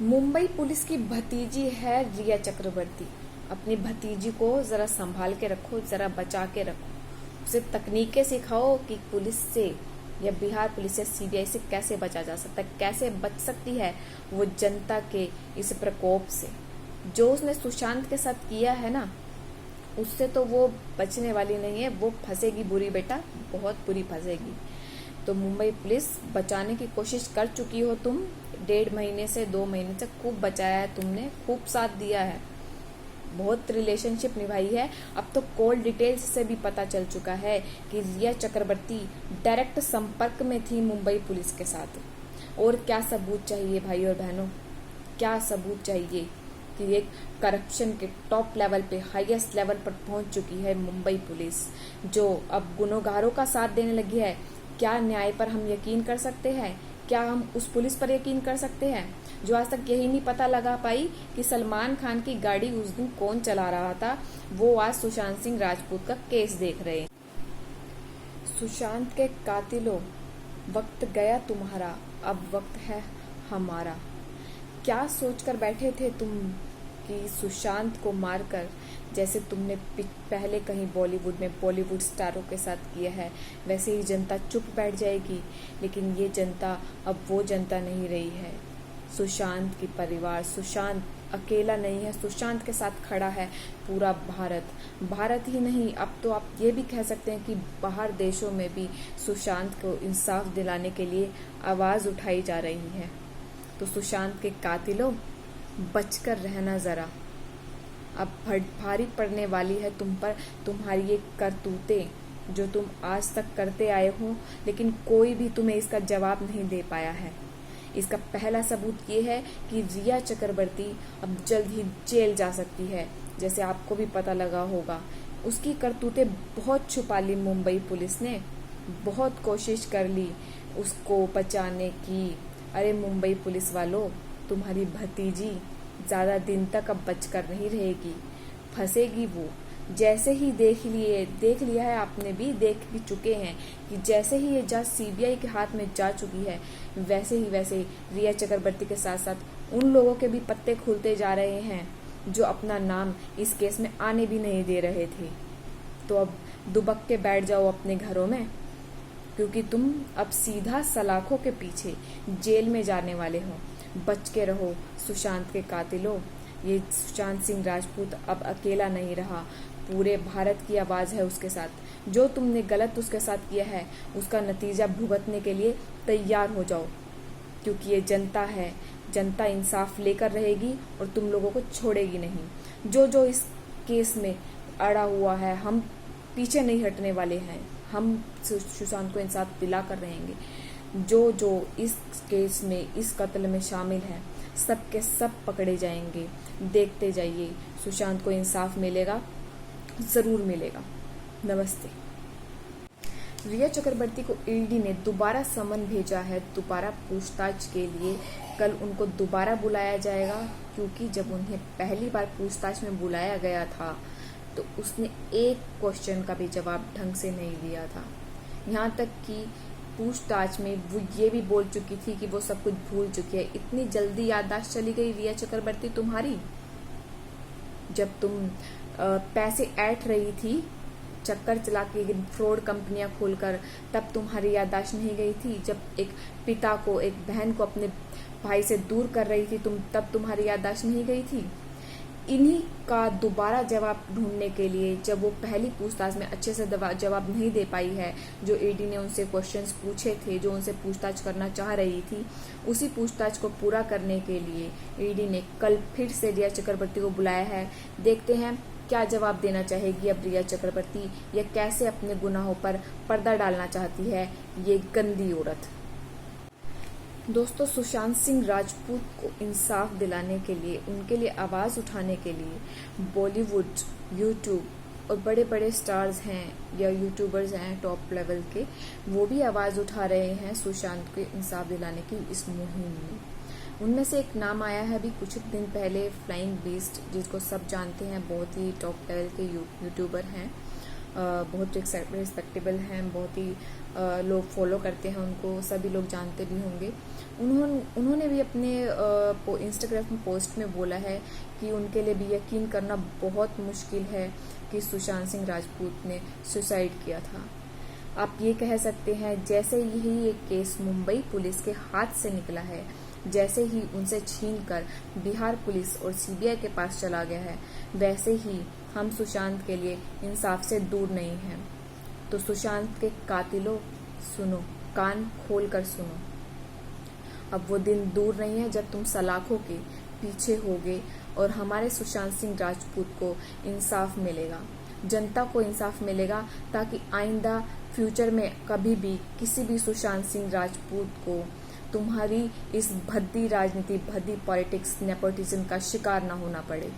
Mumbai police की भतीजी है रिया चक्रवर्ती। अपनी भतीजी को जरा संभाल के रखो, जरा बचा के रखो। उसे तकनीकें सिखाओ कि पुलिस से या बिहार पुलिस या सीबीआई से कैसे बचा जा सकता है, कैसे बच सकती है वो जनता के इस प्रकोप से। जो उसने सुशांत के साथ किया है ना, उससे तो वो बचने वाली नहीं है। वो फंसेगी बुरी बेटा, बहुत बुरी फंसेगी। तो मुंबई पुलिस बचाने की कोशिश कर चुकी हो तुम। 1.5 महीने से 2 महीने से खूब बचाया है तुमने, खूब साथ दिया है, बहुत रिलेशनशिप निभाई है। अब तो कॉल डिटेल्स से भी पता चल चुका है कि रिया चक्रवर्ती डायरेक्ट संपर्क में थी मुंबई पुलिस के साथ। और क्या सबूत चाहिए भाई और बहनों, क्या सबूत चाहिए कि एक करप्शन के टॉप लेवल पे, हाईएस्ट लेवल पर पहुंच चुकी है मुंबई पुलिस, जो अब गुनहगारों का साथ देने लगी है। क्या न्याय पर हम यकीन कर सकते हैं? क्या हम उस पुलिस पर यकीन कर सकते हैं जो आज तक यही नहीं पता लगा पाई कि सलमान खान की गाड़ी उस दिन कौन चला रहा था? वो आज सुशांत सिंह राजपूत का केस देख रहे हैं। सुशांत के कातिलों, वक्त गया तुम्हारा, अब वक्त है हमारा। क्या सोचकर बैठे थे तुम कि सुशांत को मारकर, जैसे तुमने पहले कहीं बॉलीवुड में बॉलीवुड स्टारों के साथ किया है, वैसे ही जनता चुप बैठ जाएगी? लेकिन ये जनता अब वो जनता नहीं रही है। सुशांत की परिवार, सुशांत अकेला नहीं है, सुशांत के साथ खड़ा है पूरा भारत। भारत ही नहीं, अब तो आप ये भी कह सकते हैं कि बाहर देशों में भी सुशांत को इंसाफ दिलाने के लिए आवाज उठाई जा रही है। तो सुशांत के कातिलों, बचकर रहना जरा। अब भारी पड़ने वाली है तुम पर तुम्हारी ये करतूतें जो तुम आज तक करते आए हो, लेकिन कोई भी तुम्हें इसका जवाब नहीं दे पाया है। इसका पहला सबूत ये है कि रिया चक्रवर्ती अब जल्द ही जेल जा सकती है, जैसे आपको भी पता लगा होगा। उसकी करतूतें बहुत छुपा ली मुंबई पुलिस ने, बहुत कोशिश कर ली उसको बचाने की। अरे मुंबई पुलिस वालों, तुम्हारी भतीजी ज्यादा दिन तक अब बचकर नहीं रहेगी, फंसेगी वो। जैसे ही देख लिया है, आपने भी देख भी चुके हैं कि जैसे ही ये जांच सीबीआई के हाथ में जा चुकी है, वैसे ही रिया चक्रवर्ती के साथ साथ उन लोगों के भी पत्ते खुलते जा रहे हैं जो अपना नाम इस केस में आने भी नहीं दे रहे थे। तो अब दुबक के बैठ जाओ अपने घरों में, क्योंकि तुम अब सीधा सलाखों के पीछे जेल में जाने वाले हो। बच के रहो सुशांत के कातिलों। ये सुशांत सिंह राजपूत अब अकेला नहीं रहा, पूरे भारत की आवाज है उसके साथ। जो तुमने गलत उसके साथ किया है, उसका नतीजा भुगतने के लिए तैयार हो जाओ, क्योंकि ये जनता है, जनता इंसाफ लेकर रहेगी और तुम लोगों को छोड़ेगी नहीं। जो जो इस केस में अड़ा हुआ है, हम पीछे नहीं हटने वाले हैं, हम सुशांत को इंसाफ दिला कर रहेंगे। जो जो इस केस में, इस कत्ल में शामिल है, सब के सब पकड़े जाएंगे। देखते जाइए, सुशांत को इंसाफ मिलेगा, जरूर मिलेगा। नमस्ते। रिया चक्रवर्ती को ईडी ने दोबारा समन भेजा है, दोबारा पूछताछ के लिए। कल उनको दोबारा बुलाया जाएगा, क्योंकि जब उन्हें पहली बार पूछताछ में बुलाया गया था तो उसने एक क्वेश्चन का भी जवाब ढंग से नहीं दिया था। यहाँ तक कि पूछताछ में वो ये भी बोल चुकी थी कि वो सब कुछ भूल चुकी है। इतनी जल्दी याददाश्त चली गई रिया चक्रवर्ती तुम्हारी? जब तुम पैसे ऐंठ रही थी, चक्कर चला के फ्रॉड कंपनियां खोलकर, तब तुम्हारी याददाश्त नहीं गई थी? जब एक पिता को, एक बहन को अपने भाई से दूर कर रही थी तुम, तब तुम्हारी याददाश्त नहीं गई थी? इन्हीं का दोबारा जवाब ढूंढने के लिए, जब वो पहली पूछताछ में अच्छे से जवाब नहीं दे पाई है, जो ईडी ने उनसे क्वेश्चंस पूछे थे, जो उनसे पूछताछ करना चाह रही थी, उसी पूछताछ को पूरा करने के लिए ईडी ने कल फिर से रिया चक्रवर्ती को बुलाया है। देखते हैं क्या जवाब देना चाहेगी अब रिया चक्रवर्ती, या कैसे अपने गुनाहों पर पर्दा डालना चाहती है ये गंदी औरत। दोस्तों, सुशांत सिंह राजपूत को इंसाफ दिलाने के लिए, उनके लिए आवाज उठाने के लिए बॉलीवुड, यूट्यूब और बड़े बड़े स्टार्स हैं या यूट्यूबर्स हैं टॉप लेवल के, वो भी आवाज उठा रहे हैं सुशांत को इंसाफ दिलाने की इस मुहिम में। उनमें से एक नाम आया है अभी कुछ दिन पहले, फ्लाइंग बीस्ट, जिसको सब जानते हैं, बहुत ही टॉप लेवल के यूट्यूबर हैं, बहुत रिस्पेक्टेबल हैं, बहुत ही लोग फॉलो करते हैं उनको, सभी लोग जानते भी होंगे। उन्होंने भी अपने इंस्टाग्राम पोस्ट में बोला है कि उनके लिए भी यकीन करना बहुत मुश्किल है कि सुशांत सिंह राजपूत ने सुसाइड किया था। आप ये कह सकते हैं जैसे ही ये केस मुंबई पुलिस के हाथ से निकला है, जैसे ही उनसे छीनकर बिहार पुलिस और सीबीआई के पास चला गया है, वैसे ही हम सुशांत के लिए इंसाफ से दूर नहीं हैं। तो सुशांत के कातिलों, सुनो, कान खोल कर सुनो। अब वो दिन दूर नहीं है जब तुम सलाखों के पीछे होगे और हमारे सुशांत सिंह राजपूत को इंसाफ मिलेगा, जनता को इंसाफ मिलेगा, ताकि आइंदा फ्यूचर में कभी भी किसी भी सुशांत सिंह राजपूत को तुम्हारी इस भद्दी राजनीति, भद्दी पॉलिटिक्स, नेपोटिज्म का शिकार ना होना पड़े।